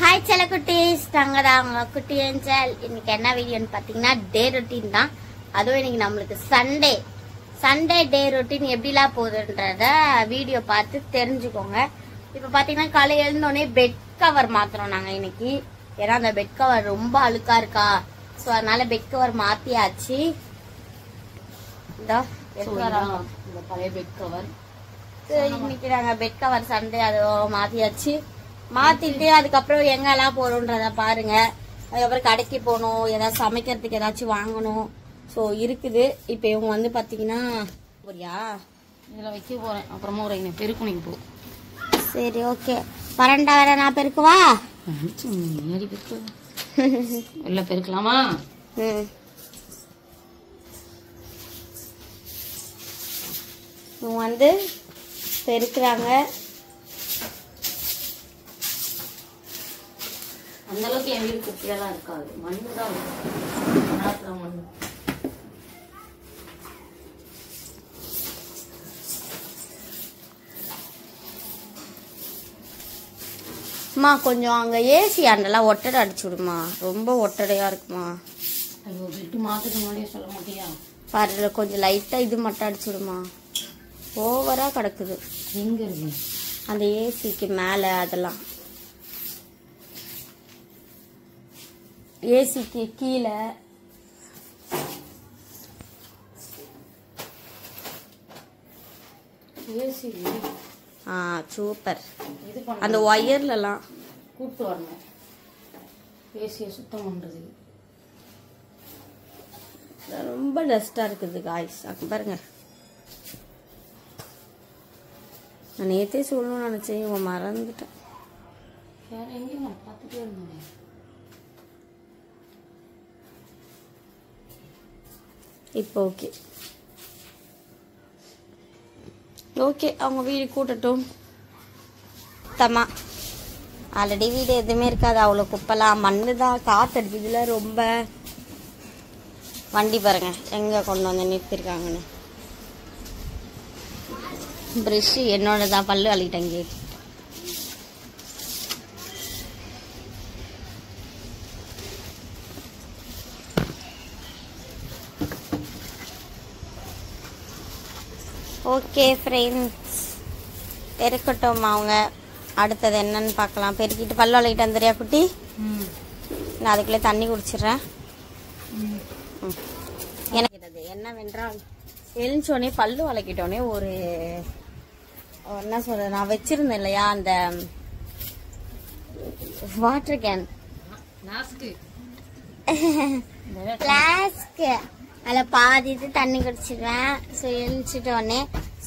Hi செல்ல குட்டீஸ், நாங்கள் தான் அவங்க குட்டி ஏஞ்சல். இன்னைக்கு என்ன வீடியோன்னு பார்த்தீங்கன்னா டே ரொட்டீன் தான். அதுவும் இன்னைக்கு நம்மளுக்கு சண்டே டே ரொட்டீன் எப்படிலாம் போகுதுன்றத வீடியோ பார்த்து தெரிஞ்சுக்கோங்க. இப்போ பார்த்தீங்கன்னா காலையில் எழுந்தோடனே பெட் கவர் மாத்துறோம் நாங்கள் இன்னைக்கு. ஏன்னா அந்த பெட் கவர் ரொம்ப அழுக்கா இருக்கா, ஸோ அதனால பெட் கவர் மாத்தியாச்சு. இந்த பழைய பெட் கவர் இன்னைக்கு நாங்கள் பெட் கவர் சண்டே அதை மாத்தியாச்சு. மாத்திட்டு அதுக்கப்புறம் எங்கெல்லாம் போறோம்ன்றத பாருங்க. அதுக்கப்புறம் கடைக்கு போகணும், ஏதாவது சமைக்கிறதுக்கு ஏதாச்சும் வாங்கணும். ஸோ இருக்குது. இப்போ இவங்க வந்து பாத்தீங்கன்னா போறியா இதில் வைக்க போறேன். அப்புறமா ஒரு பெருக்குனிக்கு போ. சரி ஓகே. பரண்டா வேற நான் பெருக்குவா? ஏறி பெருக்கு இல்லை பெருக்கலாமா? இவங்க வந்து பெருக்குறாங்க. அந்த அளவுக்கு என் வீடு குட்டியெல்லாம் இருக்காது, மண்ணு தான் இருக்கும். மண்ணு அம்மா கொஞ்சம் அங்க ஏசி அண்டெல்லாம் ஒட்டடை அடிச்சு விடுமா, ரொம்ப ஒட்டடையா இருக்குமா. ஐயோ பெட்டு மாத்துக்கு முன்னாடியே சொல்ல மாட்டியா? பாரு கொஞ்சம் லைட்டா இது மட்டும் அடிச்சு விடுமா, ஓவரா கிடக்குது. எங்க இருக்கு அந்த ஏசிக்கு மேல? அதெல்லாம் ஏசிக்கு கீழே. AC super. இது அந்த ஒயர்லாம் கூப்பிட்டு வரணும், ஏசியை சுத்தம் பண்றது. ரொம்ப டஸ்டா இருக்குது காய்ஸ். அங்க பாருங்க, நான் நேத்தே சொல்லணும்னு நினைச்சேன், இவன் மறந்துட்டேன். வேற எங்கேயும் நான் பார்த்துட்டே இருந்தேன். இப்போ ஓகே ஓகே, அவங்க வீடு கூட்டட்டும். தம்மா ஆல்ரெடி வீடு எதுவுமே இருக்காது, அவ்வளோ குப்பைலாம் மண்ணு தான். காத்தடிச்சதுல ரொம்ப. வண்டி பாருங்க எங்க கொண்டு வந்து நிறுத்திருக்காங்கன்னு. ப்ரஷ் என்னோட தான், பல்லு அள்ளிட்டேங்க. ஓகே ஃப்ரெண்ட்ஸ், பெருக்கட்டும் அவங்க. அடுத்தது என்னன்னு பார்க்கலாம். பெருக்கிட்டு பல்லு அள்ளிட்டு வந்துறியா குட்டி? நான் அதுக்குள்ளே தண்ணி குடிச்சிடுறேன். எனக்கு இது என்னவென்றால், எழுந்தோடனே பல்லு வளக்கிட்டோடனே ஒரு என்ன சொல்றது, நான் வச்சிருந்தேன் இல்லையா அந்த வாட்டர் கேன் பிளாஸ்க், அதில் பாதிட்டு தண்ணி குடிச்சிடுவேன்.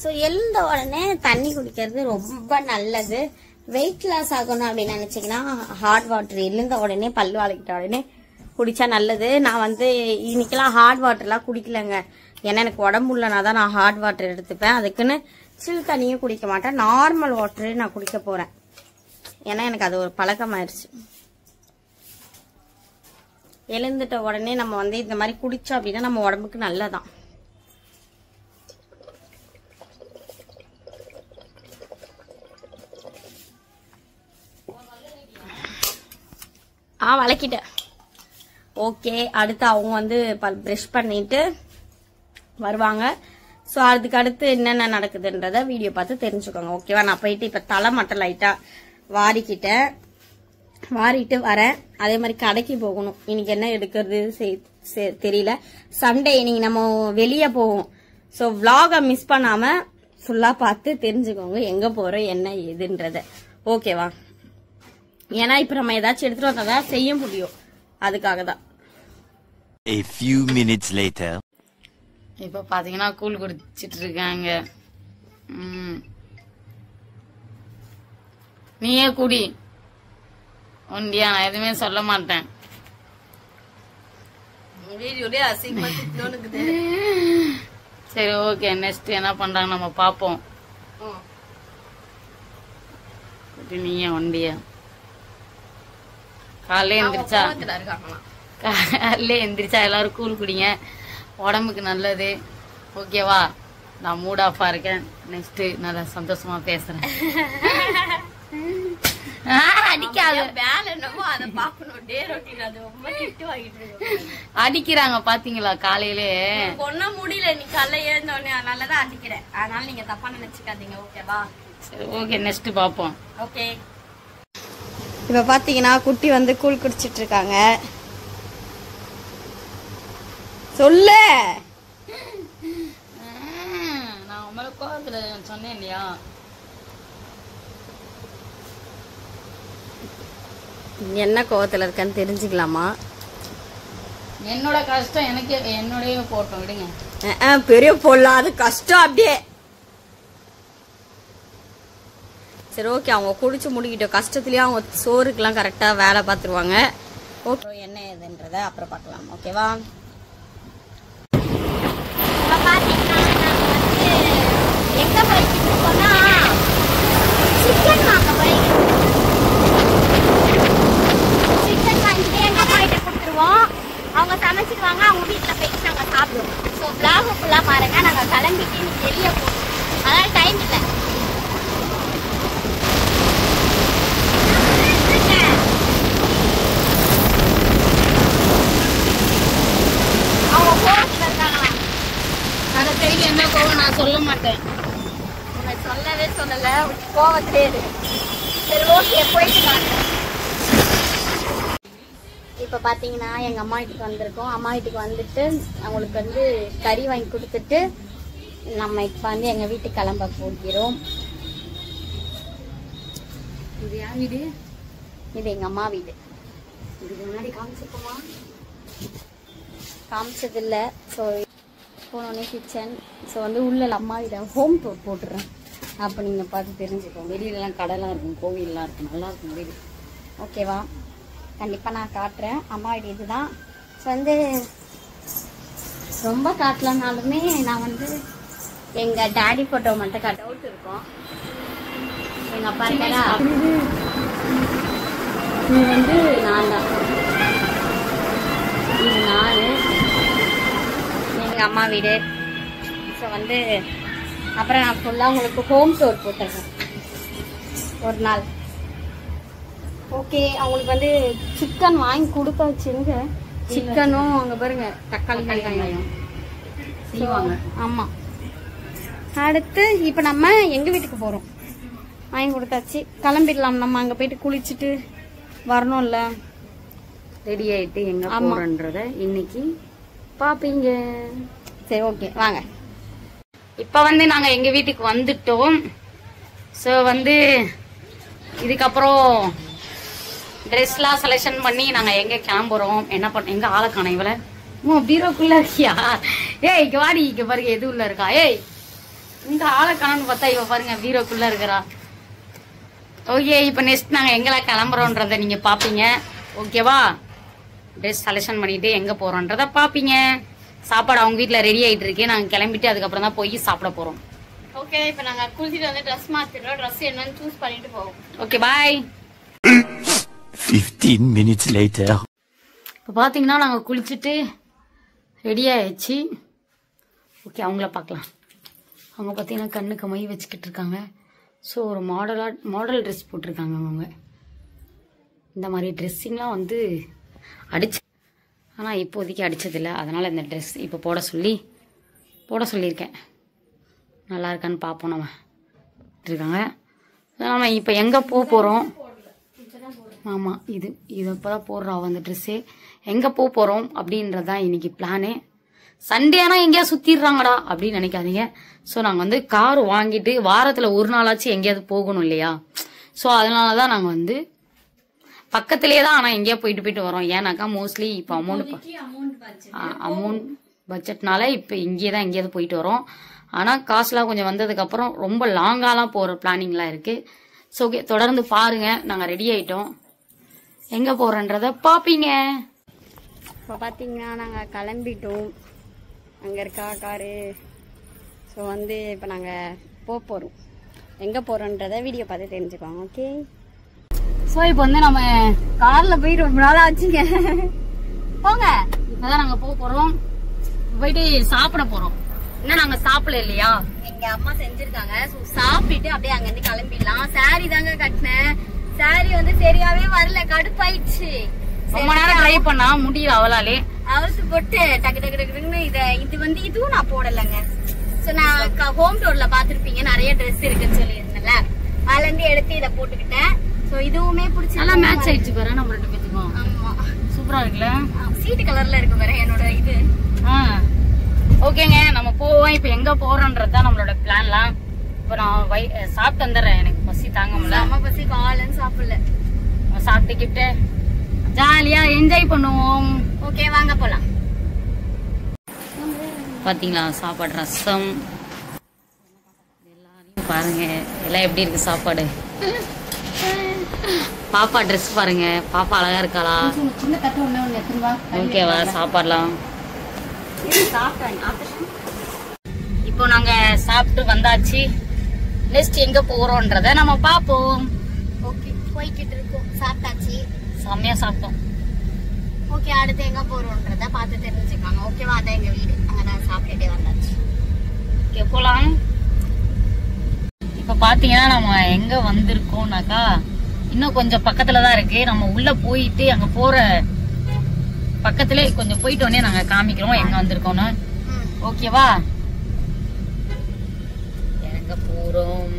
ஸோ எழுந்த உடனே தண்ணி குடிக்கிறது ரொம்ப நல்லது. வெயிட் லாஸ் ஆகணும் அப்படின்னு நினைச்சீங்கன்னா ஹாட் வாட்டர் எழுந்த உடனே பல்லு வளக்கிட்ட உடனே குடிச்சா நல்லது. நான் வந்து இன்னைக்கெல்லாம் ஹாட் வாட்டர்லாம் குடிக்கலங்க. ஏன்னா எனக்கு உடம்பு இல்லைனா தான் நான் ஹாட் வாட்டர் எடுத்துப்பேன். அதுக்குன்னு சில் தண்ணியும் குடிக்க மாட்டேன், நார்மல் வாட்டரே நான் குடிக்க போறேன். ஏன்னா எனக்கு அது ஒரு பழக்கமாயிருச்சு. எழுந்துட்ட உடனே நம்ம வந்து இந்த மாதிரி குடிச்சோம் அப்படின்னா நம்ம உடம்புக்கு நல்லதான். வளக்கிட்டேன். ஓகே, அடுத்து அவங்க வந்து பிரஷ் பண்ணிட்டு வருவாங்க. ஸோ அதுக்கு அடுத்து என்னென்ன நடக்குதுன்றத வீடியோ பார்த்து தெரிஞ்சுக்கோங்க. ஓகேவா? நான் போயிட்டு இப்ப தலை மட்டும் லைட்டா வாரிட்டு வரேன். அதே மாதிரி கடைக்கு போகணும். இன்னைக்கு என்ன எடுக்கிறது தெரியல. சண்டே இன்னைக்கு நம்ம வெளியே போவோம். ஸோ விளாக மிஸ் பண்ணாம ஃபுல்லா பார்த்து தெரிஞ்சுக்கோங்க எங்க போறோம் என்ன ஏதுன்றத. ஓகேவா? ஏன்னா இப்ப நம்ம ஏதாச்சும் எடுத்துட்டு வந்தாதான் செய்ய முடியும், அதுக்காக தான். A few minutes later. இப்போ பாத்தீங்கன்னா கூழ் குடிச்சிட்டு இருக்காங்க. நீயே குடி ஒண்டியா, நான் எதுவுமே சொல்ல மாட்டேன். சரி ஓகே, நெக்ஸ்ட் என்ன பண்றாங்க நம்ம பாப்போம். நீயே ஒண்டியா காலையில எந்திரிச்சா எல்லாரும் கூழ் குடிங்க, உடம்புக்கு நல்லது. ஓகேவா? நான் மூட் ஆஃபா இருக்கேன். நெக்ஸ்ட் நல்லா சந்தோஷமா பேசுறேன். அடிக்க வேலை என்னமோ அதை பாக்கணும். டே ரொட்டீன் அது ரொம்ப கிட்டு வாங்கிட்டு இருக்கு. அடிக்கிறாங்க பாத்தீங்களா காலையிலே. ஒன்னும் முடியல நீ காலைல ஏந்தோடனே, அதனாலதான் அடிக்கிறேன். அதனால நீங்க தப்பா நினைச்சுக்காதீங்க. ஓகேவா? சரி ஓகே, நெக்ஸ்ட் பாப்போம். ஓகே. இப்ப பாத்தீங்கன்னா குட்டி வந்து கூழ் குடிச்சிட்டு இருக்காங்க. சொல்லு. நான் உங்களை கோவத்துல சொன்னேன் இல்லையா? என்ன கோவத்துல இருக்கான்னு தெரிஞ்சுக்கலாமா? என்னோட கஷ்டம் எனக்கு என்னோடய போட்டோம் விடுங்க. பெரிய போடலாம், அது கஷ்டம் அப்படியே. சரி ஓகே, அவங்க குடிச்சு முடிக்கிட்டோம். கஷ்டத்துலயே அவங்க சோறுக்கெல்லாம் கரெக்டா வேலை பார்த்துருவாங்க. ஓகே, என்ன ஏதுன்றத அப்புறம் பார்க்கலாம். ஓகேவா? எங்க போயிட்டு இருக்கோம்னா சிக்கன் வாங்க போயிட்டு. சிக்கன் வாங்கிட்டு எங்க போயிட்டு கொடுத்துருவோம். அவங்க சமைச்சிருவாங்க. அவங்க வீட்டில் போயிட்டு நாங்கள் சாப்பிடுவோம். ஸோ பிளாக் ஃபுல்லாக பாருங்க. நாங்கள் கிளம்பிட்டு இன்னைக்கு வெளியே போகணும். அதனால டைம் இல்லை. அவங்க கோவத்தில் இருக்காங்களா? அந்த கையில என்ன கோவம் நான் சொல்ல மாட்டேன். உன்னை சொல்லவே சொல்லலை, கோவத்திலே இருக்கு. சரி ஓகே, போயிட்டு காட்டுறேன். இப்போ பார்த்தீங்கன்னா எங்கள் அம்மா வீட்டுக்கு வந்திருக்கோம். அம்மா வீட்டுக்கு வந்துட்டு அவங்களுக்கு வந்து கறி வாங்கி கொடுத்துட்டு நம்ம இப்போ வந்து எங்கள் வீட்டுக்கு கிளம்ப போகிறோம். இது யார் வீடு? இது எங்கள் அம்மா வீடு. இதுக்கு முன்னாடி காமிச்சிருக்கோமா? காமிச்சதில்லை. ஸோ போனோடனே கிச்சன். ஸோ வந்து உள்ள அம்மா வீட்டை ஹோம் டூர் போட்டுடுறேன். அப்போ நீங்கள் பார்த்து தெரிஞ்சுக்கோங்க. வெளியிலலாம் கடைலாம் இருக்கும், கோவில்லாம் இருக்கும், நல்லா இருக்கும் வீடு. ஓகேவா? கண்டிப்பாக நான் காட்டுறேன். அம்மா வீடு இதுதான். ஸோ வந்து ரொம்ப காட்டலனாலுமே நான் வந்து எங்கள் டேடி ஃபோட்டோ மட்டும் கட் அவுட் இருக்கும். எங்கள் அப்பா இருக்கா, இது வந்து நான் தான். இது நான், எங்கள் அம்மா வீடு. ஸோ வந்து அப்புறம் நான் ஃபுல்லாக உங்களுக்கு ஹோம் டூர் போட்டுருக்கேன் ஒரு நாள். ஓகே, அவங்களுக்கு வந்து சிக்கன் வாங்கி கொடுத்தாச்சுங்க. சிக்கனும் அங்கே பாருங்க தக்காளி வெங்காயம் செய்வாங்க. ஆமாம். அடுத்து இப்போ நம்ம எங்கள் வீட்டுக்கு போகிறோம். வாங்கி கொடுத்தாச்சு, கிளம்பிடலாம். நம்ம அங்கே போயிட்டு குளிச்சுட்டு வரணும்ல. ரெடி ஆயிட்டு எங்க போறன்றத இன்னைக்கு பாப்பீங்க. சரி ஓகே வாங்க. இப்ப வந்து நாங்க எங்க வீட்டுக்கு வந்துட்டோம். ஸோ வந்து இதுக்கப்புறம் ட்ரெஸ்லாம் செலெக்ஷன் பண்ணி நாங்க எங்க கிளம்புறோம், என்ன பண்ண எங்க ஆளை காண இவள பீரோக்குள்ள இருக்கியா? ஏய் இங்க வாடி, இங்க பாருங்க எது உள்ள இருக்கா. ஏய் இந்த ஆளை காணன்னு பார்த்தா இவ பாருங்க பீரோக்குள்ள இருக்கிறா. ஓகே, இப்ப நெக்ஸ்ட் நாங்க எங்கெல்லாம் கிளம்புறோன்றத நீங்க பாப்பீங்க. ஓகேவா? ட்ரெஸ் செலெக்ஷன் பண்ணிட்டு எங்க போறோன்றத பாப்பீங்க. சாப்பாடு அவங்க வீட்டுல ரெடி ஆயிட்டு இருக்கு. நாங்க கிளம்பிட்டு அதுக்கப்புறம் தான் போய் சாப்பிட போறோம். ஓகே, இப்போ நாங்கள் குளிச்சுட்டு வந்து ட்ரெஸ் மாற்றிடுறோம். ட்ரெஸ் என்னன்னு சூஸ் பண்ணிட்டு போவோம். Okay bye. 15 minutes later. இப்போ பார்த்தீங்கன்னா நாங்கள் குளிச்சுட்டு ரெடி ஆயிடுச்சு. ஓகே, அவங்கள பார்க்கலாம். அவங்க பார்த்தீங்கன்னா கண்ணுக்கு மை வச்சுக்கிட்டு இருக்காங்க. ஸோ ஒரு மாடல் ட்ரெஸ் போட்டிருக்காங்க அவங்க. இந்த மாதிரி ட்ரெஸ்ஸிங்லாம் வந்து அடிச்சு, ஆனால் இப்போதைக்கு அடித்ததில்லை. அதனால் இந்த ட்ரெஸ் இப்போ போட சொல்லியிருக்கேன். நல்லா இருக்கான்னு பார்ப்போம். நம்ம இருக்காங்க. நம்ம இப்போ எங்கே போகிறோம்? ஆமாம், இது இப்போ தான் போடுறோம் அந்த ட்ரெஸ்ஸு. எங்கே போகிறோம் அப்படின்றதான் இன்னைக்கு பிளானு. சண்டே ஆனால் எங்கேயாவது சுற்றிடுறாங்கடா அப்படின்னு நினைக்காதீங்க. ஸோ நாங்கள் வந்து கார் வாங்கிட்டு வாரத்தில் ஒரு நாளாச்சும் எங்கேயாவது போகணும் இல்லையா? ஸோ அதனால தான் நாங்கள் வந்து பக்கத்துலேயே தான், ஆனால் எங்கேயா போயிட்டு வரோம். ஏன்னாக்கா மோஸ்ட்லி இப்போ அமௌண்ட் பட்ஜெட்னால இப்போ இங்கே தான் எங்கேயாவது போயிட்டு வரோம். ஆனால் காசுலாம் கொஞ்சம் வந்ததுக்கப்புறம் ரொம்ப லாங்காலாம் போகிற பிளானிங்லாம் இருக்குது. ஸோ ஓகே, தொடர்ந்து பாருங்கள். நாங்கள் ரெடி ஆகிட்டோம். எங்கே போகிறோன்றத பார்ப்பீங்க. இப்போ பார்த்தீங்கன்னா நாங்கள் கிளம்பிட்டோம். அங்கே இருக்கா காரு. ஸோ வந்து இப்போ நாங்கள் போகிறோம். எங்கே போகிறோன்றத வீடியோ பார்த்து தெரிஞ்சுக்கோங்க. ஓகே. ஸோ இப்போ வந்து நம்ம காரில் போய் ரொம்ப நாள் ஆச்சுங்க. போங்க. இப்போதான் நாங்கள் போகிறோம். போயிட்டு சாப்பிட போகிறோம். இன்னும் நாங்கள் சாப்பிடல இல்லையா? எங்க அம்மா செஞ்சிருக்காங்க. ஸோ சாப்பிட்டுட்டு அப்படியே அங்கேருந்து கிளம்பிடலாம். சாரி தாங்க கட்டினேன். சாரி வந்து சரியாவே வரல, கடுப்பாயிடுச்சு. ரொம்ப நேரம் ட்ரை பண்ணா முடியல அவளாலே. அவருக்கு போட்டு டக்கு டக்கு டக்குன்னு இதுவும் நான் போடலைங்க. சோ நான் ஹோம் டோர்ல பாத்திருப்பீங்க, நிறைய ட்ரெஸ் இருக்குன்னு சொல்லியிருந்தேன்ல, அதுல இருந்து எடுத்து இதை போட்டுக்கிட்டேன். சோ இதுவுமே பிடிச்சி நல்லா மேட்ச் ஆயிடுச்சு பாரு நம்ம ரெண்டு பேத்துக்கும். ஆமா, சூப்பரா இருக்குல்ல? சீட்டு கலர்ல இருக்கு பாரு என்னோட இது. ஓகேங்க, நம்ம போவோம். இப்ப எங்க போறோம்ன்றதுதான் நம்மளோட பிளான்லாம். இப்ப நான் சாப்பிட்டு வந்துடுறேன், எனக்கு பசி தாங்க முடியல. அம்மா பசி காலன்னு சாப்பிடல. சாப்பிட்டுக்கிட்டு ஜாலியா என்ஜாய் பண்ணுவோம். ஓகே வாங்க போலாம். பாத்தீங்களா சாப்பாடு, ரசம் எல்லாரையும் பாருங்க, எல்லாம் எப்படி இருக்கு சாப்பாடு. பாப்பா ட்ரெஸ் பாருங்க, பாப்பா அழகா இருக்காளா? ஓகேவா சாப்பாடுலாம்? இப்போ நாங்க சாப்பிட்டு வந்தாச்சு. நெக்ஸ்ட் எங்க போறோம்ன்றத நம்ம பாப்போம். ஓகே போய்கிட்டு இருக்கோம். சாப்பிட்டாச்சு, செம்மையா சாப்பிட்டோம். ஓகே அடுத்து எங்க போறோம்ன்றத பார்த்து தெரிஞ்சுக்காங்க. ஓகேவா, அதான் எங்க வீடு, அங்கதான் சாப்பிட்டுட்டே வந்தாச்சு. ஓகே போலாம். இப்ப பாத்தீங்கன்னா நம்ம எங்க வந்திருக்கோம்னாக்கா இன்னும் கொஞ்சம் பக்கத்துலதான் இருக்கு. நம்ம உள்ள போயிட்டு அங்க போற பக்கத்திலே கொஞ்சம் போயிட்டோன்னே நாங்க காமிக்கிறோம் எங்க வந்திருக்கோம்னு. ஓகேவா, எங்க போறோம்,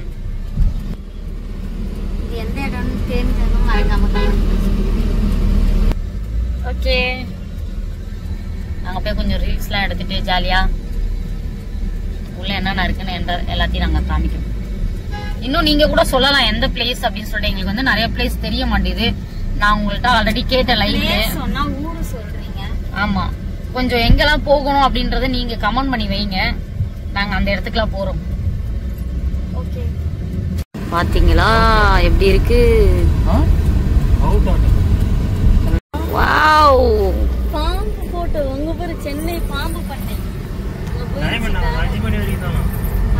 இது எந்த இடம்னு தெரிஞ்சதும் மறக்காம ஓகே. நாங்க போய் கொஞ்சம் ரீல்ஸ் எல்லாம் எடுத்துட்டு ஜாலியா உள்ள என்னென்ன இருக்குன்னு எல்லாத்தையும் நாங்க காமிக்கிறோம். இன்னும் நீங்க கூட சொல்லலாம் எந்த பிளேஸ் அப்படின்னு சொல்லிட்டு. எங்களுக்கு வந்து நிறைய பிளேஸ் தெரிய மாட்டேங்குது. நான் உங்கள்ட்ட ஆல்ரெடி கேட்ட லைவ்ல சொன்னா ஊரு சொல்றீங்க. ஆமா, கொஞ்சம் எங்கெல்லாம் போகணும் அப்படின்றத நீங்க கமெண்ட் பண்ணி வைங்க, நாங்க அந்த இடத்துக்குலாம் போறோம். ஓகே பாத்தீங்களா எப்படி இருக்கு? வாவ், பாம்பு போட்டோ உங்க பேரு சென்னை பாம்பு பண்ணை.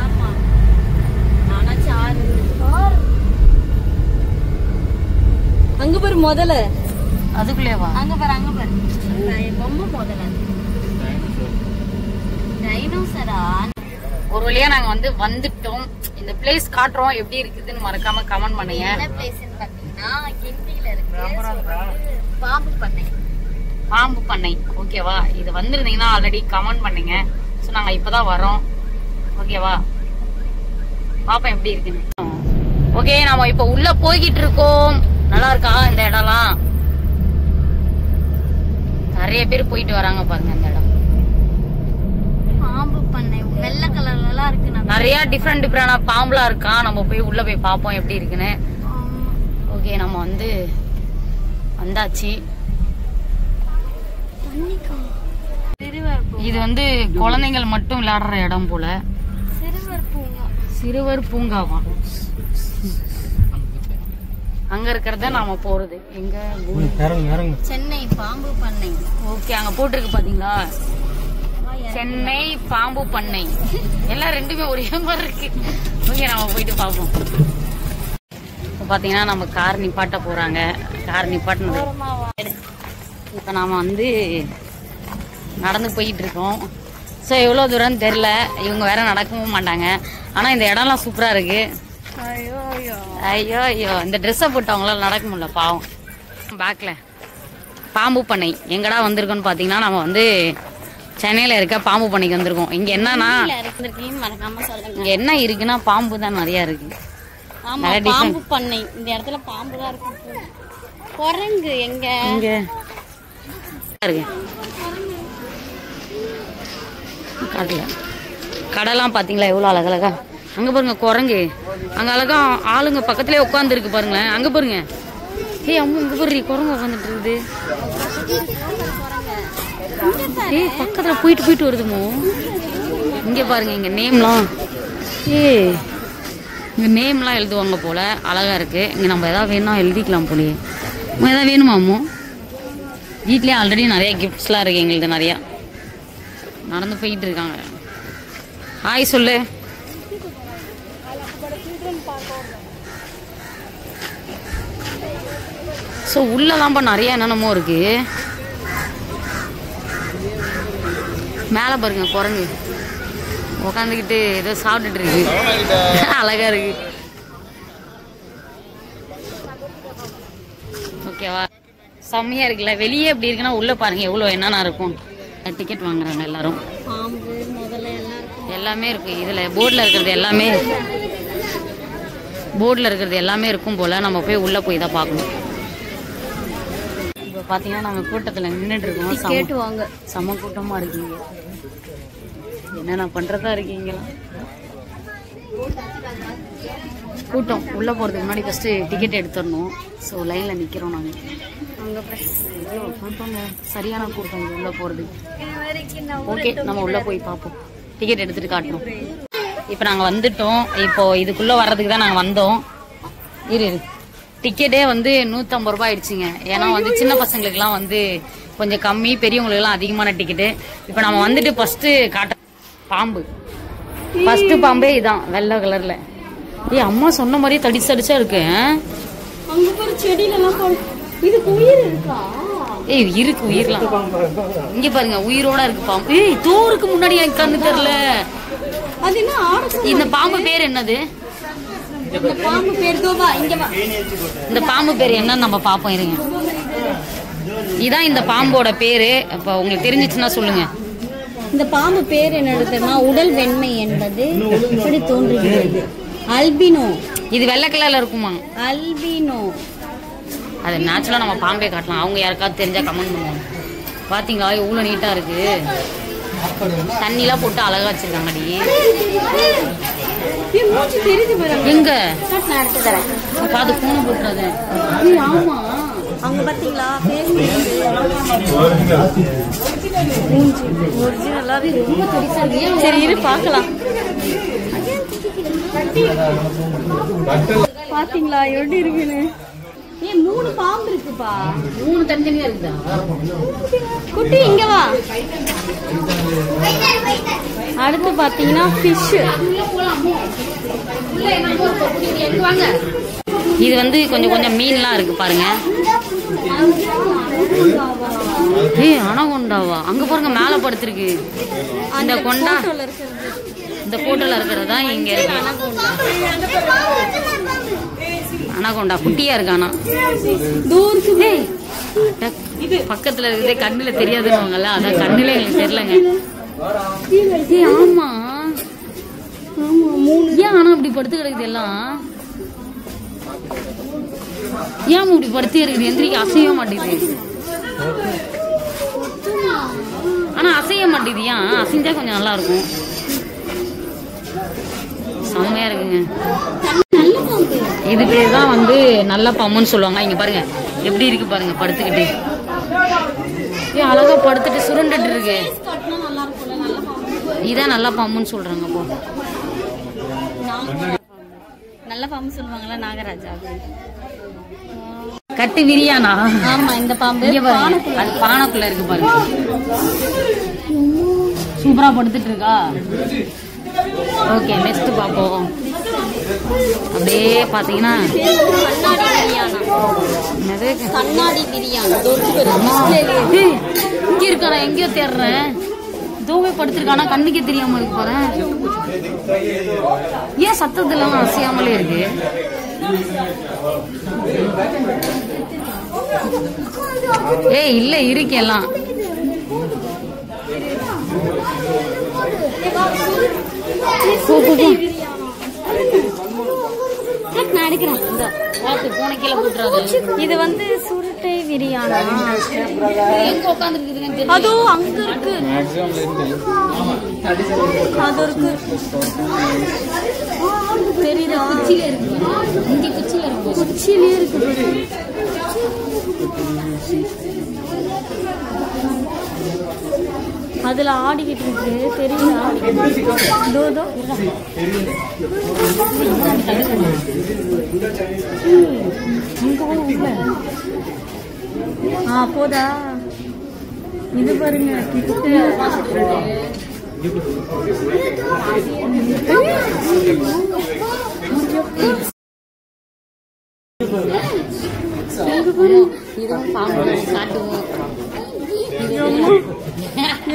ஆமா நானாச்சு 6 அங்க பேரு முதல்ல அதுக்குள்ளேவா? அங்க பாரு பொம்மை முதல்ல டைனோசரா. ஒரு வழியா நாங்க வந்துட்டோம். இந்த பிளேஸ் காட்டுறோம், எப்படி இருக்குதுன்னு மறக்காம கமெண்ட் பண்ணுங்க. என்ன பிளேஸ்னு பாத்தீங்கன்னா கிண்டியில இருக்கு பாம்பு பண்ணை. பாம்பு பண்ணை ஓகேவா? இது வந்திருந்தீங்கன்னா ஆல்ரெடி கமெண்ட் பண்ணுங்க. சோ நாங்க இப்பதான் வரோம். ஓகேவா, பாப்பா எப்படி இருக்குன்னு. ஓகே, நாம இப்ப உள்ள போய்கிட்டு இருக்கோம். நல்லா இருக்கா இந்த இடம்லாம்? நிறைய பேர் போயிட்டு வராங்க பாருங்க. இந்த இடம் பாம்பு பண்ணை வெள்ளை கலர்ல எல்லாம் இருக்கு. நிறைய டிஃப்ரெண்டான பாம்புலாம் இருக்கா. நம்ம போய் உள்ள போய் பாப்போம் எப்படி இருக்குன்னு. ஓகே, நம்ம வந்தாச்சு. இது வந்து குழந்தைகள் மட்டும் விளையாடுற இடம் போல. சிறுவர் பூங்காவா? அங்க இருக்கிறத நாம போறது எங்க? சென்னை பாம்பு பண்ணை. ஓகே, அங்க போட்டிருக்கு பாத்தீங்களா, சென்னை பாம்பு பண்ணை. எல்லாம் ரெண்டுமே ஒரே மாதிரி இருக்கு. ஓகே, நம்ம போயிட்டு பாப்போம். பாத்தீங்கன்னா நம்ம கார் நிப்பாட்ட போறாங்க. கார் நிப்பாட்டினது இப்ப நாம நடந்து போயிட்டு இருக்கோம். ஸோ எவ்வளோ தூரம்னு தெரில, இவங்க வேற நடக்கவும் மாட்டாங்க. ஆனால் இந்த இடம்லாம் சூப்பராக இருக்கு. ஐயோ ஐயோ, இந்த ட்ரெஸ்ஸை போட்டு அவங்களால நடக்க முடியல பாவம். பேக்கில் பாம்பு பண்ணை எங்கடா வந்திருக்கோன்னு பார்த்தீங்கன்னா, நம்ம சென்னையில் இருக்க பாம்பு பண்ணைக்கு வந்திருக்கோம். இங்கே என்னன்னா, இங்கே என்ன இருக்குன்னா பாம்பு தான் நிறையா இருக்கு. பாம்பு பண்ணை இந்த இடத்துல பாம்பு தான் இருக்கு. குரங்கு எங்க இருக்கு? கடலாம் பாத்தீங்களா எவ்வளவு அழகழகா. அங்க பாருங்க குரங்கு, அங்க அழகா ஆளுங்க பக்கத்துலயே உட்கார்ந்து இருக்கு பாருங்களேன். அங்க பாருங்க, ஏய் அம்மா இங்க பாரு குரங்கு உட்காந்துட்டு இருக்குது. ஏய் பக்கத்துல போயிட்டு வருதுமோ. இங்க பாருங்க, இங்க நேம்லாம் இங்க நேம்லாம் எழுதுவாங்க போல. அழகா இருக்கு. இங்க நம்ம ஏதாவது வேணும்னா எழுதிக்கலாம் போலயே. ஏதாவது வேணுமாமோ? வீட்லயே ஆல்ரெடி நிறைய கிஃப்ட்ஸ்லாம் இருக்கு எங்களுக்கு. நிறையா நடந்து போயிட்டு இருக்காங்க. ஹாய் சொல்லு. ஸோ உள்ளதான்ப்பா நிறைய என்னென்னமோ இருக்கு. மேலே பாருங்க குரங்கு உக்காந்துக்கிட்டு ஏதோ சாப்பிட்டுட்டு இருக்கு. அழகா இருக்கு. ஓகேவா? செம்மையா இருக்குல்ல. வெளியே எப்படி இருக்குன்னா உள்ள பாருங்க எவ்வளவு என்னன்னா இருக்கும். டிக்கெட் வாங்குறாங்க எல்லாரும். எல்லாமே இருக்கு இதுல. போர்ட்ல இருக்கிறது எல்லாமே இருக்கும் போல. நம்ம போய் உள்ள போய் தான் பார்க்கணும். இப்போ பாத்தீங்கன்னா நாங்க கூட்டத்துல நின்றுட்டு இருக்கோம். செம கூட்டமா இருக்கீங்க. என்னென்ன பண்றதா இருக்கீங்களா? கூட்டம் உள்ள போறதுக்கு முன்னாடி ஃபர்ஸ்ட் டிக்கெட் எடுத்துடணும். ஸோ லைன்ல நிக்கிறோம் நாங்க. கூட்டங்க சரியான கூட்டம் உள்ள போறது. ஓகே நம்ம உள்ள போய் பார்ப்போம். டிக்கெட் எடுத்துட்டு காட்டுறோம். இப்போ நாங்க வந்துட்டோம். இப்போ இதுக்குள்ள வர்றதுக்கு தான் நாங்க வந்தோம். இரு டிக்கெட்டே வந்து 150 ரூபாய் ஆயிடுச்சுங்க. ஏன்னா வந்து சின்ன பசங்களுக்குலாம் வந்து கொஞ்சம் கம்மி, பெரியவங்களுக்கு எல்லாம் அதிகமான டிக்கெட்டு. இப்போ நம்ம வந்துட்டு ஃபர்ஸ்ட் காட்ட பாம்பு. ஃபர்ஸ்ட் பாம்பே இதான் வெள்ளை கலர்ல. அம்மா சொன்ன மாதிரியே தடிச்சா இருக்கு. இருக்கு உயிர்லாம். இங்க பாருங்க உயிரோட இருக்கு பாம்பு. தோருக்கு முன்னாடி எனக்கு கண்ணு தெரியல. இந்த பாம்பு பேர் என்னது? இந்த பாம்பு பேர் என்னன்னு நம்ம பாப்போம். இருங்க. இதான் இந்த பாம்போட பேரு. அப்ப உங்களுக்கு தெரிஞ்சிச்சுன்னா சொல்லுங்க. இந்த பாம்பு பேர் என்னதுன்னா உடல் வெண்மை என்பது இப்படி தோன்றுகிறது. அல்பினோ. இது வெள்ளை கலர்ல இருக்குமா? அல்பினோ. அது நேச்சுரலா நம்ம பாம்பே காட்டலாம். அவங்க யாருக்காவது தெரிஞ்சா கமெண்ட் பண்ணுவாங்க. பாத்தீங்களா எவ்வளவு நீட்டா இருக்கு. தண்ணிலாம் போட்டு அழகா வச்சிருக்காங்கடி. எங்க பாத்து பூனை போட்டுறது. ஆமா அங்க பாத்தீங்களா சரி இரு பாக்கலாம். பாத்தீங்களா எப்படி இருக்குன்னு. 3 பாம்பு இருக்குப்பா. 3 தனித்தனியா இருக்குதா? குட்டி இங்க வா. அடுத்து பாத்தீங்கன்னா ஃபிஷ். இது வந்து கொஞ்சம் மீன்லாம் இருக்கு பாருங்க. அனகொண்டாவா? அங்க பாருங்க மேல படுத்திருக்கு. இந்த கொண்டா இந்த போட்டோல இருக்கிறது தான் இங்க இருக்கு. அனகொண்டா குட்டியா இருக்கானா? பக்கத்துல இருக்கிறதே கண்ணுல தெரியாதுன்னு. அதான் கண்ணுல எங்களுக்கு தெரியலங்க. ஆமா ஏன் ஆனா அப்படி படுத்து கிடக்குது எல்லாம்? ஏன் இப்படி படுத்து இருக்குது? எந்திரிக்க அசைய மாட்டேங்குது. ஆனா அசைய மாட்டேங்குது. ஏன் அசைஞ்சா கொஞ்சம் நல்லா இருக்கும். செம்மையா இருக்குங்க. இது பேர் தான் வந்து நல்ல பாம்புன்னு சொல்லுவாங்க. இங்க பாருங்க எப்படி இருக்கு பாருங்க படுத்துக்கிட்டு. அழகா படுத்துட்டு சுருண்டுட்டு இருக்கு. இதான் நல்ல பாம்புன்னு சொல்றாங்க. அப்போ நல்ல பாம்பு சொல்லுவாங்களா நாகராஜா? கட்டு விரியானா? ஆமா இந்த பாம்பு அது பானைக்குள்ள இருக்கு பாருங்க. சூப்பரா படுத்துட்டு இருக்கா. ஓகே நெக்ஸ்ட் பாப்போம். அப்படியே பாத்தீங்கன்னா கண்ணாடி பிரியாணி இங்க இருக்கானா? எங்கேயோ தேடுறேன். தூவே படுத்திருக்கானா? கண்ணுக்கே தெரியாம இருக்கு போறேன். ஏன் சத்தத்துல அசையாமலே இருக்கு? இல்ல இருக்கெல்லாம். இது வந்து சுருட்டை விரியானா? எங்க உட்காந்துருக்கு? அதோ அங்க இருக்கு. அது இருக்கு தெரியுதா? குச்சியில இருக்கு. இங்க குச்சியில இருக்கு. குச்சியிலே இருக்கு. அதுல ஆடிக்கிட்டு இருக்கு தெரியுதா? தோ போதா? இது பாருங்க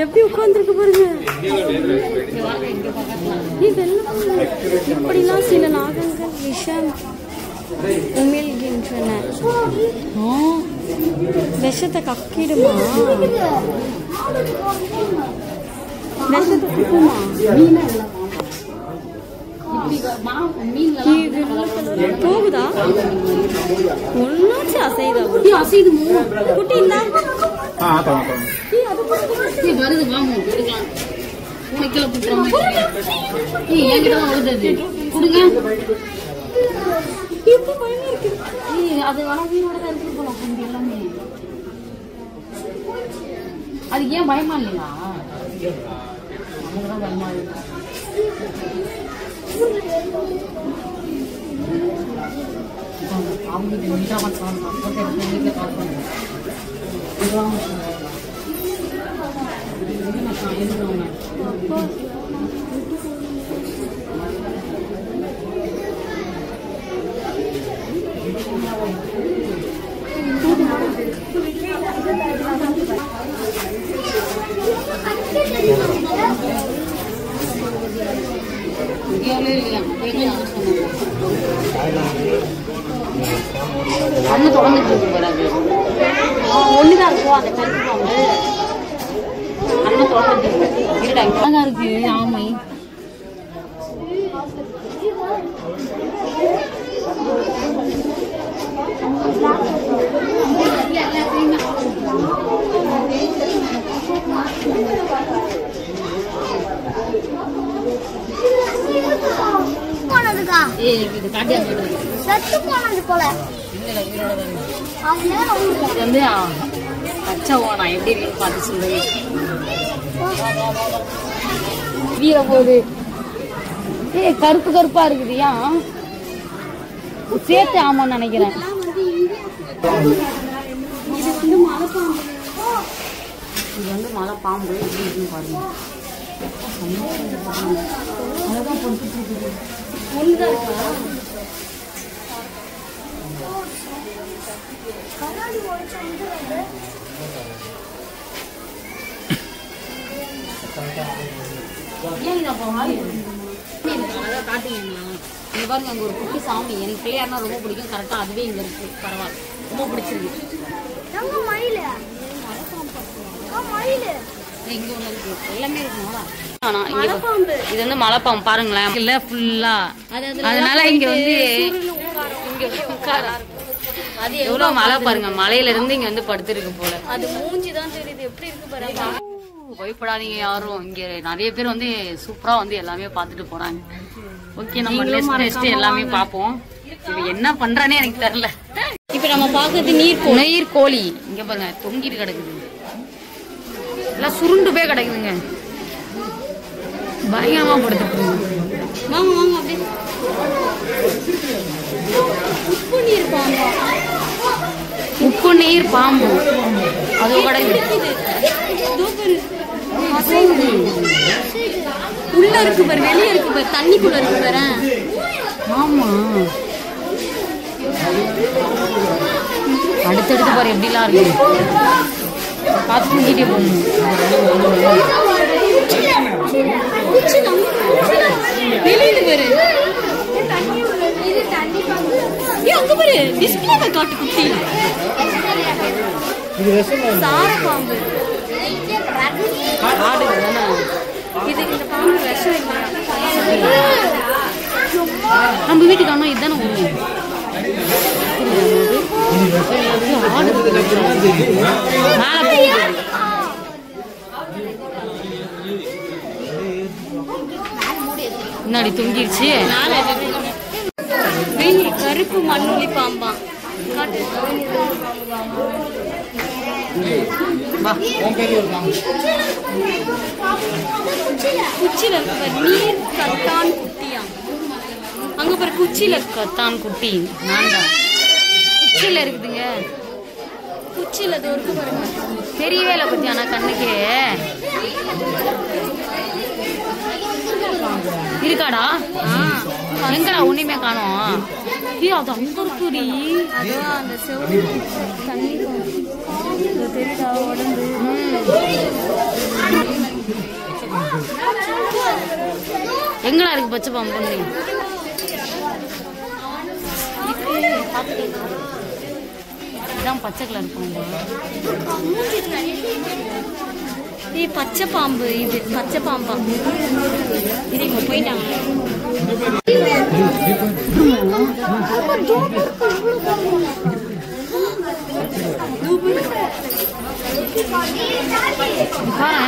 எப்படி உட்கார்ந்துருக்கு பாருங்க. இப்படிலாம் சில நாகங்கள் விஷம் உமிழ்கின்றன. விஷத்தை கக்கிடுமா? விஷத்தை கக்குமா? போகுதா? ஒன்னாச்சு அசைதா? அசைது குட்டி இருந்தா வருது. வாங்க எடுக்கலாம். உனக்கில புட்டுறோம். என்கிட்ட வருது. கொடுங்க. அது வேணா வீணோட தான் எடுத்துட்டு போலாம். கொஞ்சம் எல்லாமே அது ஏன் பயமா இல்லையா? நமக்குதான் பயமா இருக்கு. அவங்க வீட்டுல கால் பண்ணுங்க. கண்ணு தொடர்ந்துட்டு இருக்கு. ஒண்ணுதான் இருக்கும் அந்த கருப்பு கண்ணு தொடர்ந்துட்டு இருக்கு. ஆமை பச்சை ஓனா எப்படி இருக்குன்னு பார்த்து சொல்லுங்க. வீர போகுது. கருப்பு கருப்பா இருக்குதுயா சேர்த்து. ஆமான்னு நினைக்கிறேன். இது வந்து மலை பாம்பு. எப்படி இருக்குன்னு பாருங்க. அழகா பொறுத்துட்டு இருக்குது. ஒண்ணுதான் இருக்கா? இங்க பாருங்க, அங்க ஒரு குட்டி சாமி. எனக்கு பிள்ளையார்னா ரொம்ப பிடிக்கும். கரெக்டா அதுவே இங்க இருக்கு. பரவாயில்ல, ரொம்ப பிடிச்சிருக்கு. இங்க ஒண்ணு இருக்கு. எல்லாமே இருக்குங்களா? இது வந்து மலைப்பாம்பு பாருங்களேன். இல்ல ஃபுல்லா அதனால இங்க வந்து அது எவ்வளவு மழை பாருங்க. மலையில இருந்து இங்க வந்து படுத்திருக்கு போல. அது மூஞ்சிதான் தெரியுது. எப்படி இருக்கு பாருங்க. பயப்படாதீங்க யாரும். இங்க நிறைய பேர் வந்து சூப்பரா வந்து எல்லாமே பாத்துட்டு போறாங்க. ஓகே, நம்ம ரெஸ்ட் எல்லாமே பாப்போம். இப்ப என்ன பண்றானே எனக்கு தெரியல. இப்ப நம்ம பாக்குறது நீர் கோழி. இங்க பாருங்க தொங்கிட்டு கிடக்குது. எல்லாம் சுருண்டு போய் கிடக்குதுங்க. பயங்கரமா படுத்து. வாங்க வாங்க. அப்படியே உப்பு நீர் பாம்பு அது கிடக்குது. உள்ள இருக்கு பாரு, வெளியே இருக்கு பாரு, தண்ணிக்குள்ள இருக்கு பாரு. ஆமா, அடுத்தடுத்து பாரு எப்படிலாம் இருக்கு. பார்த்து தூக்கிட்டே போகணும். வெளியிட்டு பாரு. அங்க பாரு டிஸ்பிளே காட்டு குட்டி சார பாம்பு. இது இந்த பாம்பு விஷம் இல்லை. நம்ம வீட்டுக்கு ஆனா இதுதானே உண்மை. முன்னாடி தொங்கிருச்சு. கருப்பு மண்ணுளி பாம்பா. குச்சில நீர் கத்தான் குட்டியா. அங்க பாரு குச்சில கத்தான் குட்டி. நான் தான் குச்சில இருக்குதுங்க. குச்சில அது இருக்கு பாருங்க. தெரியவே இல்லை பத்தி. ஆனா கண்ணுக்கு இருக்காடா. எங்கடா ஒண்ணுமே காணோம். அது அங்க இருக்குடி. அதான் அந்த செவரு தண்ணி தெரியுதா உடம்பு. எங்கடா இருக்கு பச்சை பாம்பு? இதான் பச்சை கலர் பாம்பு. பச்சை பாம்பு, இது பச்சை பாம்பா? இது இங்க போயிட்டாங்க.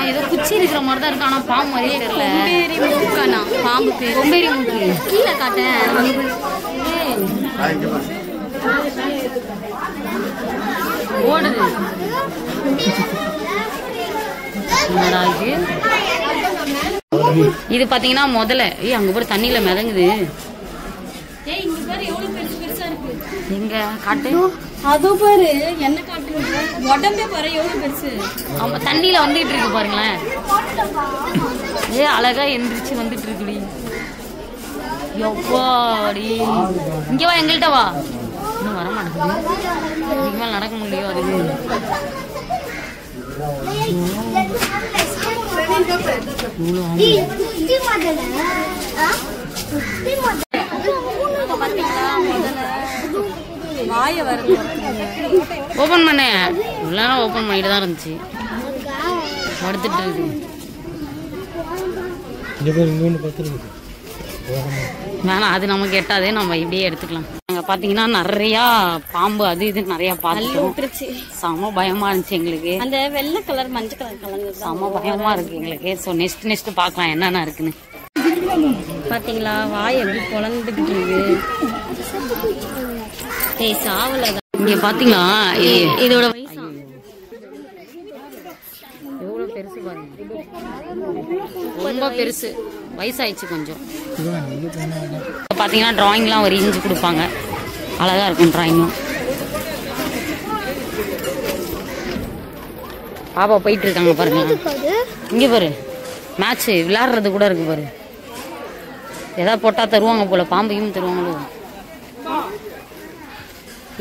ஏதோ குச்சி இருக்கிற மாதிரி தான் இருக்கு, ஆனா பாம்பு மாதிரியே தெரியல. பாம்பு பேர் கொம்பேரி மூக்கு. கீழே காட்டேன். ஓடுது. இது பாத்தீங்கன்னா முதல்ல அங்க பாரு தண்ணியில மிதங்குது. எங்க காட்டு அதோ பாரு, என்ன காட்டு உடம்பே பாரு எவ்வளவு பெருசு. ஆமா தண்ணியில வந்துட்டு இருக்கு பாருங்களேன். அழகா எந்திரிச்சு வந்துட்டு இருக்குடி. எவ்வாடி இங்க வா, எங்கள்கிட்ட வா. இன்னும் வர மாட்டேங்குது. இதுக்கு மேல நடக்க முடியும். அதுக்கு ஓபன் பண்ண ஓபன் பண்ணிட்டு தான் இருந்துச்சு. படுத்துட்டு இருக்கு. வேணாம், அது நமக்கு எட்டாதே, நம்ம இப்படியே எடுத்துக்கலாம். நாங்க பாத்தீங்கன்னா நிறைய பாம்பு அது இது நிறைய பார்த்தோம். செம பயமா இருந்துச்சு எங்களுக்கு. அந்த வெள்ளை கலர் மஞ்சள் கலர் கலந்து செம பயமா இருக்கு எங்களுக்கு. ஸோ நெக்ஸ்ட் பார்க்கலாம் என்னென்ன இருக்குன்னு. பாத்தீங்களா வாய் எப்படி பொழந்துகிட்டு இருக்கு. சாவல இங்க பாத்தீங்களா இதோட வயசு எவ்வளவு பெருசு பாருங்க. ரொம்ப பெருசு, வயசாயிடுச்சு கொஞ்சம். பாத்தீங்கன்னா டிராயிங்லாம் வரைஞ்சு கொடுப்பாங்க, அழகா இருக்கும் டிராயிங்கும். பாப்பா போயிட்டு இருக்காங்க பாருங்க. இங்க பாரு மேட்ச் விளையாடுறது கூட இருக்கு பாரு. ஏதாவது போட்டா தருவாங்க போல, பாம்பையும் தருவாங்களோ.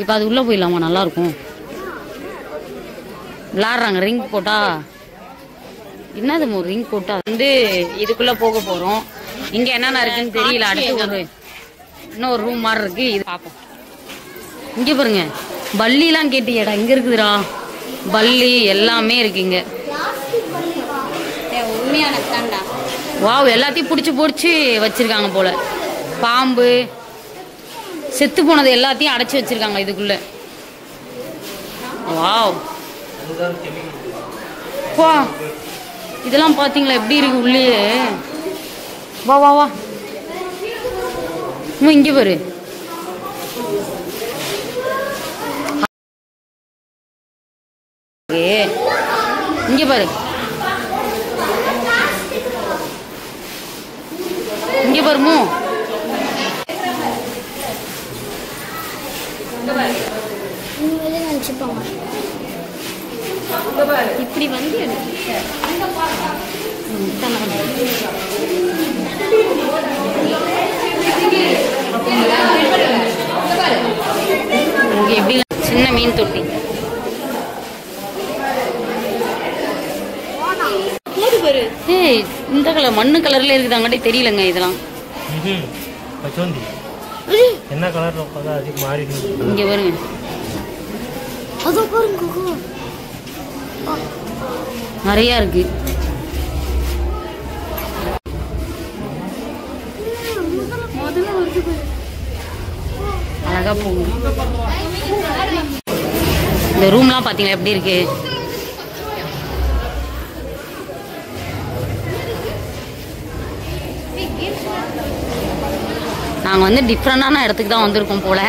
இப்ப அது உள்ள போயிடலாமா? நல்லா இருக்கும். விளையாடுறாங்க ரிங் போட்டா. என்னது ரிங் போட்டா வந்து இதுக்குள்ள போக போறோம். இங்க என்னென்ன இருக்குன்னு தெரியல. அடுத்து இன்னொரு ரூம் மாதிரி இருக்கு, இது பாப்போம். இங்க பாருங்க பல்லி எல்லாம் கேட்டியடா, இங்க இருக்குதுடா பல்லி எல்லாமே இருக்குங்க. வாவ், எல்லாத்தையும் புடிச்சு வச்சிருக்காங்க போல. பாம்பு செத்து போனது எல்லாத்தையும் அடைச்சு வச்சிருக்காங்க இதுக்குள்ள. வாவ், இதெல்லாம் பாத்தீங்களா எப்படி இருக்கு உள்ளே. வா வா வா, இங்க பாரு. இங்க பாரு, இங்க பாருமோ. இப்படி வந்து எப்படி சின்ன மீன் தொட்டி. இந்த கலர் மண்ணு கலர்ல இருக்குதாங்கட்டி தெரியலங்க இதெல்லாம். என்ன கலர் மாறி இங்க பாருங்க. நிறைய இருக்கு. அழகா போகும். இந்த ரூம்லாம் பாத்தீங்களா எப்படி இருக்கு. நாங்க வந்து டிஃப்ரெண்டான இடத்துக்கு தான் வந்திருக்கோம் போல.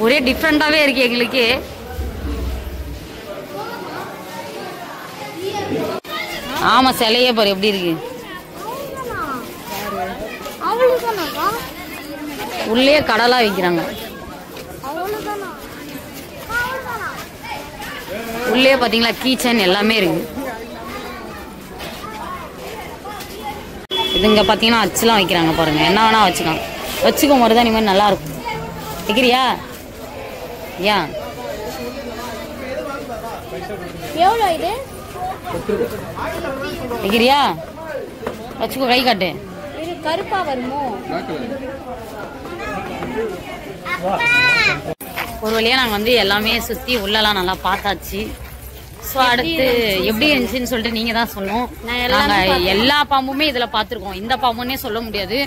ஒரே டிஃப்ரெண்டாவே இருக்கு எங்களுக்கு. ஆமா, சிலையே பாரு எப்படி இருக்கு. உள்ளே கடலா வைக்கிறாங்க. உள்ளே பாத்தீங்களா கீச்சன் எல்லாமே இருக்கு. இதுங்க பாத்தீங்கன்னா அச்சுலாம் வைக்கிறாங்க பாருங்க. என்ன வேணா வச்சுக்கலாம், வச்சுக்கோ மருதாணி மாதிரி நல்லா இருக்கும். வைக்கிறியா? ஏன் எவ்வளோ இது? வைக்கிறியா? வச்சுக்கோ, கை காட்டு. இது கருப்பா வருமோ? ஒரு வழியா நாங்க வந்து எல்லாமே சுத்தி உள்ளலாம் நல்லா பார்த்தாச்சு. சோ அடுத்து எப்படி இருந்துச்சுன்னு சொல்லிட்டு நீங்க தான் சொல்லணும். நாங்க எல்லா பாம்புமே இதுல பாத்துருக்கோம். இந்த பாம்புன்னே சொல்ல முடியாது,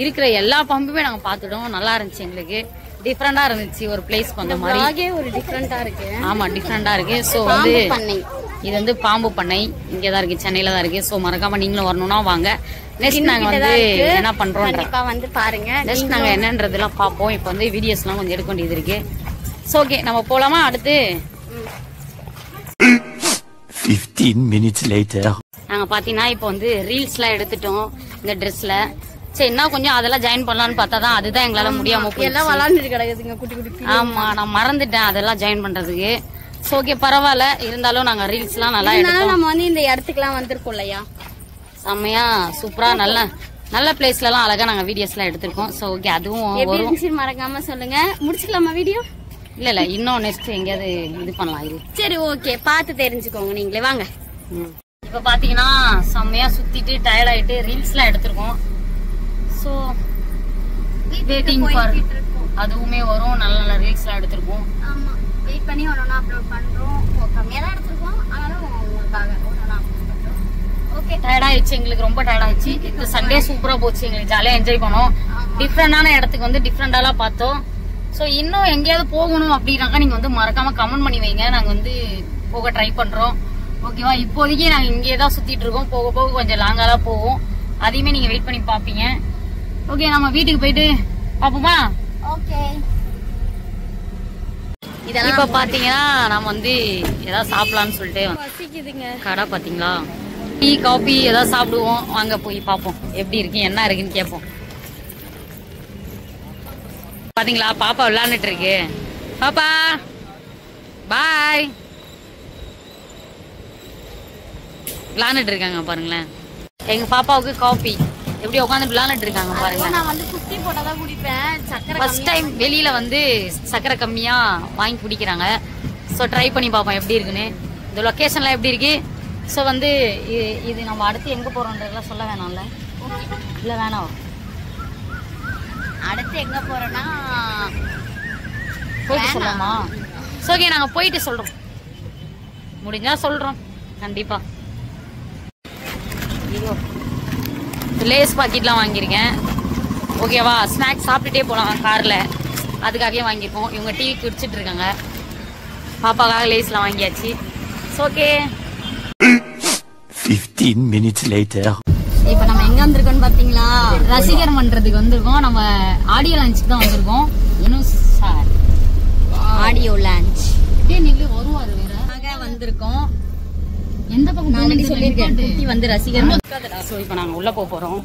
இருக்கிற எல்லா பாம்புமே நாங்க பாத்துட்டோம். நல்லா இருந்துச்சு, எங்களுக்கு டிஃப்ரெண்டா இருந்துச்சு. ஒரு பிளேஸ்க்கு வந்த மாதிரி ஒரு டிஃப்ரெண்டா இருக்கு. ஆமா டிஃப்ரெண்டா இருக்கு. சோ வந்து இது வந்து பாம்பு பண்ணை இங்கதான் இருக்கு, சென்னையில தான் இருக்கு. சோ மறக்காம நீங்களும் வரணும்னா வாங்க. நெக்ஸ்ட் நாங்க வந்து என்ன பண்றோம் வந்து பாருங்க. நெக்ஸ்ட் நாங்க என்னன்றதெல்லாம் பாப்போம். இப்ப வந்து வீடியோஸ் எல்லாம் கொஞ்சம் எடுக்க வேண்டியது இருக்கு. சோ ஓகே நம்ம போலாமா? அடுத்து 15 minutes later. நாங்க பாத்தீங்கன்னா இப்ப வந்து ரீல்ஸ் எல்லாம் எடுத்துட்டோம் இந்த ட்ரெஸ்ல. சரி என்ன கொஞ்சம் அதெல்லாம் ஜாயின் பண்ணலாம்னு பார்த்தாதான் அதுதான் எங்களால முடியாம எல்லாம் விளாண்டுட்டு கிடக்குதுங்க குட்டி குட்டி. ஆமா நான் மறந்துட்டேன் அதெல்லாம் ஜாயின் பண்றதுக்கு. ஓகே பரவாயில்ல, இருந்தாலும் நாங்க ரீல்ஸ் எல்லாம் நல்லா எடுத்தோம். நம்ம வந்து இந்த இடத்துக்கு எல்லாம் வந்திருக்கோம் இல்லையா, செம்மையா சூப்பரா நல்ல நல்ல பிளேஸ்ல எல்லாம் அழகா நாங்க வீடியோஸ் எல்லாம் எடுத்திருக்கோம். சோ ஓகே அதுவும் வரும், மறக்காம சொல்லுங்க. முடிச்சுக்கலாமா வீடியோ? இல்ல இன்னும் நெக்ஸ்ட் எங்கேயாவது இது பண்ணலாம் இது. சரி ஓகே, பார்த்து தெரிஞ்சுக்கோங்க நீங்களே வாங்க. இப்ப பாத்தீங்கன்னா செம்மையா சுத்திட்டு டயர்ட் ஆயிட்டு ரீல்ஸ் எல்லாம் எடுத்திருக்கோம். சோ வெயிட்டிங் ஃபார் அதுவுமே வரும். நல்ல நல்ல ரீல்ஸ் எல்லாம் எடுத்திருக்கோம். ஆமா வெயிட் பண்ணி ஒண்ணா அப்லோட் பண்றோம். கம்மியா தான் எடுத்திருக்கோம், ஆனாலும் உங்களுக்காக ஒண்ணா அப்லோட் பண்றோம். ஓகே டயர்ட் ஆயிடுச்சு, எங்களுக்கு ரொம்ப டயர்ட் ஆயிடுச்சு. இந்த சண்டே சூப்பரா போச்சு, எங்களுக்கு ஜாலியா என்ஜாய் பண்ணோம். டிஃப்ரெண்டான இடத்துக்கு வந்து டிஃப்ரெண்டாலாம் பார்த்தோம். சோ இன்னும் எங்கேயாவது போகணும் அப்படின்னாக்கா நீங்க வந்து மறக்காம கமெண்ட் பண்ணி வைங்க, நாங்க வந்து போக ட்ரை பண்றோம். ஓகேவா? இப்போதைக்கு நாங்க இங்கே தான் சுத்திட்டு இருக்கோம். போக போக கொஞ்சம் லாங்காலாம் போவோம், அதையுமே நீங்க வெயிட் பண்ணி பாப்பீங்க. ஓகே நம்ம வீட்டுக்கு போயிட்டு பாப்போமா? ஓகே. இப்ப பாத்தீங்கன்னா நம்ம வந்து ஏதாவது சாப்பிடலாம்னு சொல்லிட்டு பசிக்குதுங்க. கடை பாத்தீங்களா, டீ காபி ஏதாவது சாப்பிடுவோம். வாங்க போய் பாப்போம் எப்படி இருக்கு என்ன இருக்குன்னு கேட்போம். பாத்தீங்களா பாப்பா விளையாண்டுட்டு இருக்கு. பாப்பா பாய் விளையாண்டுட்டு இருக்காங்க பாருங்களேன். எங்க பாப்பாவுக்கு காபி எப்படி உட்காந்து விளையாண்டுட்டு இருக்காங்க பாருங்க. நான் வந்து குட்டி போட்டாதான் குடிப்பேன். சக்கரை ஃபர்ஸ்ட் டைம் வெளியில வந்து சக்கரை கம்மியா வாங்கி குடிக்கிறாங்க. ஸோ ட்ரை பண்ணி பார்ப்போம் எப்படி இருக்குன்னு. இந்த லொக்கேஷன்லாம் எப்படி இருக்கு. ஸோ வந்து இது நம்ம அடுத்து எங்க போறோம்ன்றதெல்லாம் சொல்ல வேணாம்ல? இல்ல வேணாம், அடுத்து எங்க போறோம்னா போயிட்டு சொல்லலாமா? ஓகே நாங்க போயிட்டு சொல்றோம், முடிஞ்சா சொல்றோம் கண்டிப்பா. லேஸ் பாக்கெட்லாம் வாங்கியிருக்கேன். ஓகேவா? ஸ்நாக்ஸ் சாப்பிட்டுட்டே போகலாம் கார்ல, அதுக்காகவே வாங்கியிருக்கோம். இவங்க டீ குடிச்சிட்டு இருக்காங்க. பாப்பாக்காக லேஸ்லாம் வாங்கியாச்சு. Okay 15 minutes later. இப்ப நம்ம எங்க வந்திருக்கோம்னு பாத்தீங்களா, ரசிகர் மன்றத்துக்கு வந்திருக்கோம். நம்ம ஆடியோ லான்ச்சுக்கு தான் வந்திருக்கோம். இன்னும் சார் ஆடியோ லான்ச் நில்லு வருவாரு வேற வந்திருக்கோம். எந்த பக்கம் நான் சொல்லியிருக்கேன் குட்டி வந்து ரசிகர். சோ இப்ப நாங்க உள்ள போறோம்.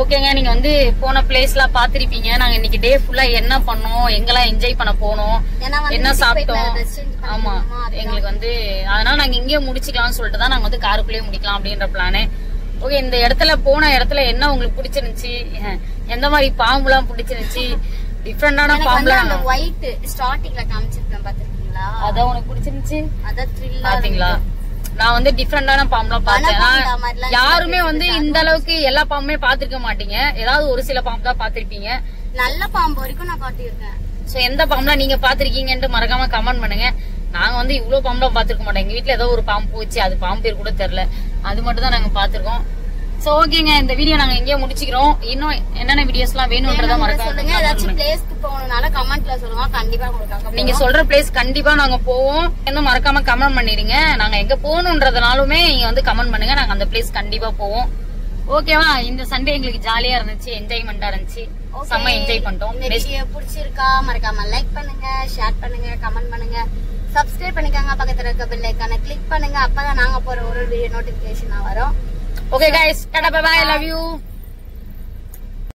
ஓகேங்க, நீங்க வந்து போன பிளேஸ் எல்லாம் பாத்திருப்பீங்க. நாங்க இன்னைக்கு டே ஃபுல்லா என்ன பண்ணோம், எங்கெல்லாம் என்ஜாய் பண்ண போனோம், என்ன சாப்பிட்டோம். ஆமா எங்களுக்கு வந்து அதனால நாங்க இங்கேயே முடிச்சுக்கலாம்னு சொல்லிட்டு தான் நாங்க வந்து காருக்குள்ளேயே முடிக்கலாம் அப்படின்ற பிளானு. ஓகே இந்த இடத்துல போன இடத்துல என்ன உங்களுக்கு பிடிச்சிருந்துச்சு, எந்த மாதிரி பாம்பு எல்லாம் பிடிச்சிருந்துச்சு, டிஃப்ரெண்டான பாம்புலாம் ஒயிட் ஸ்டார்டிங்ல காமிச்சிருக்கேன் பாத்துருக்கீங்களா, அதான் உனக்கு பிடிச்சிருந்துச்சு. அதான் த்ரில்லா பாத்தீங்களா, நான் வந்து டிஃப்ரெண்டான பாம்புலாம் பார்த்தேன். யாருமே வந்து இந்த அளவுக்கு எல்லா பாம்புமே பாத்திருக்க மாட்டீங்க, ஏதாவது ஒரு சில பாம்பு தான் பாத்திருப்பீங்க. நல்ல பாம்பு வரைக்கும் நான் காட்டியிருக்கேன். சோ எந்த பாம்புலாம் நீங்க பாத்திருக்கீங்கன்னு மறக்காம கமெண்ட் பண்ணுங்க. நாங்க வந்து இவ்வளவு பாம்புலாம் பாத்துருக்க மாட்டோம். எங்க வீட்டுல ஏதோ ஒரு பாம்பு போச்சு, அது பாம்பு பேர் கூட தெரியல, அது மட்டும் தான் நாங்க பாத்துருக்கோம். சோ ஓகேங்க, இந்த வீடியோ நாங்க எங்கேயோ முடிச்சுக்கிறோம். இன்னும் என்னென்ன வீடியோஸ் எல்லாம் வேணும்ன்றத சொல்லுங்க. ஏதாச்சும் பிளேஸ்க்கு போகணும்னால கமெண்ட்ல சொல்லுங்க, கண்டிப்பா உங்களுக்கு நீங்க சொல்ற பிளேஸ் கண்டிப்பா நாங்க போவோம். இன்னும் மறக்காம கமெண்ட் பண்ணிடுங்க. நாங்க எங்க போகணும்ன்றதுனாலுமே நீங்க வந்து கமெண்ட் பண்ணுங்க, நாங்க அந்த பிளேஸ் கண்டிப்பா போவோம். ஓகேவா? இந்த சண்டே எங்களுக்கு ஜாலியா இருந்துச்சு, என்ஜாய்மெண்டா இருந்துச்சு, செம்ம என்ஜாய் பண்ணிட்டோம். இந்த வீடியோ பிடிச்சிருக்கா மறக்காம லைக் பண்ணுங்க, ஷேர் பண்ணுங்க, கமெண்ட் பண்ணுங்க, சப்ஸ்கிரைப் பண்ணிக்கோங்க, பக்கத்துல இருக்க பெல் ஐகானை கிளிக் பண்ணுங்க. அப்பதான் நாங்க போற ஒரு வீடியோ நோட்டிபிகேஷன் வரும். Okay guys, tada bye bye, love you.